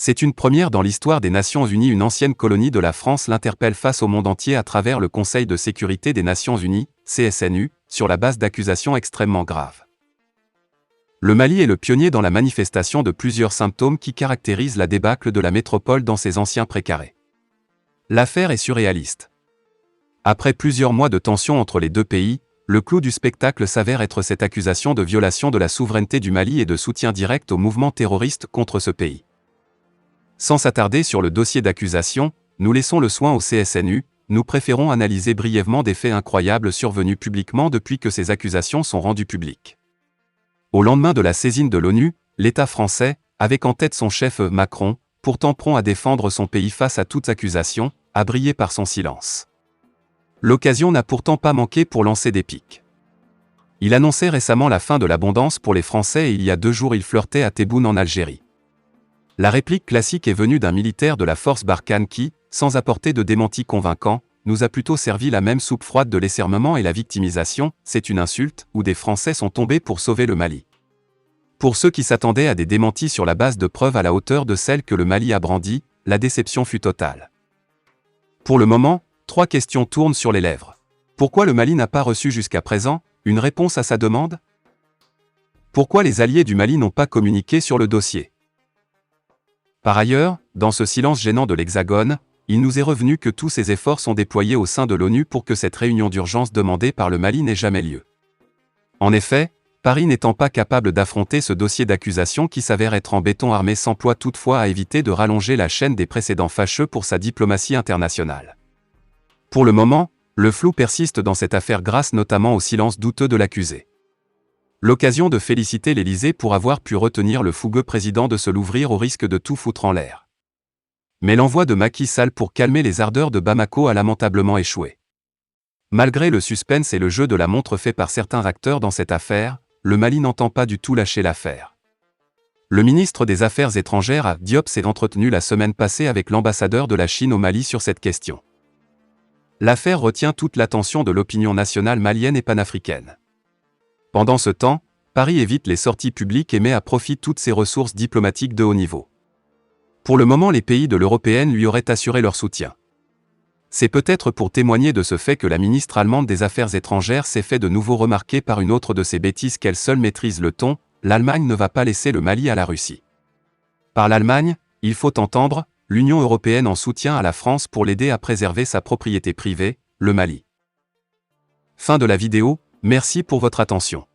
C'est une première dans l'histoire des Nations Unies. Une ancienne colonie de la France l'interpelle face au monde entier à travers le Conseil de sécurité des Nations Unies, CSNU, sur la base d'accusations extrêmement graves. Le Mali est le pionnier dans la manifestation de plusieurs symptômes qui caractérisent la débâcle de la métropole dans ses anciens précarés. L'affaire est surréaliste. Après plusieurs mois de tension entre les deux pays, le clou du spectacle s'avère être cette accusation de violation de la souveraineté du Mali et de soutien direct au mouvement terroriste contre ce pays. Sans s'attarder sur le dossier d'accusation, nous laissons le soin au CSNU, nous préférons analyser brièvement des faits incroyables survenus publiquement depuis que ces accusations sont rendues publiques. Au lendemain de la saisine de l'ONU, l'État français, avec en tête son chef Macron, pourtant prompt à défendre son pays face à toutes accusations, a brillé par son silence. L'occasion n'a pourtant pas manqué pour lancer des pics. Il annonçait récemment la fin de l'abondance pour les Français et il y a 2 jours il flirtait à Tebboune en Algérie. La réplique classique est venue d'un militaire de la force Barkhane qui, sans apporter de démenti convaincant, nous a plutôt servi la même soupe froide de l'esservement et la victimisation, c'est une insulte, où des Français sont tombés pour sauver le Mali. Pour ceux qui s'attendaient à des démentis sur la base de preuves à la hauteur de celles que le Mali a brandies, la déception fut totale. Pour le moment, 3 questions tournent sur les lèvres. Pourquoi le Mali n'a pas reçu jusqu'à présent une réponse à sa demande? Pourquoi les alliés du Mali n'ont pas communiqué sur le dossier? Par ailleurs, dans ce silence gênant de l'Hexagone, il nous est revenu que tous ces efforts sont déployés au sein de l'ONU pour que cette réunion d'urgence demandée par le Mali n'ait jamais lieu. En effet, Paris n'étant pas capable d'affronter ce dossier d'accusation qui s'avère être en béton armé s'emploie toutefois à éviter de rallonger la chaîne des précédents fâcheux pour sa diplomatie internationale. Pour le moment, le flou persiste dans cette affaire grâce notamment au silence douteux de l'accusé. L'occasion de féliciter l'Élysée pour avoir pu retenir le fougueux président de se l'ouvrir au risque de tout foutre en l'air. Mais l'envoi de Macky Sall pour calmer les ardeurs de Bamako a lamentablement échoué. Malgré le suspense et le jeu de la montre fait par certains acteurs dans cette affaire, le Mali n'entend pas du tout lâcher l'affaire. Le ministre des Affaires étrangères, Diop, s'est entretenu la semaine passée avec l'ambassadeur de la Chine au Mali sur cette question. L'affaire retient toute l'attention de l'opinion nationale malienne et panafricaine. Pendant ce temps, Paris évite les sorties publiques et met à profit toutes ses ressources diplomatiques de haut niveau. Pour le moment, les pays de l'Européenne lui auraient assuré leur soutien. C'est peut-être pour témoigner de ce fait que la ministre allemande des Affaires étrangères s'est fait de nouveau remarquer par une autre de ses bêtises qu'elle seule maîtrise le ton: l'Allemagne ne va pas laisser le Mali à la Russie. Par l'Allemagne, il faut entendre l'Union européenne en soutien à la France pour l'aider à préserver sa propriété privée, le Mali. Fin de la vidéo, merci pour votre attention.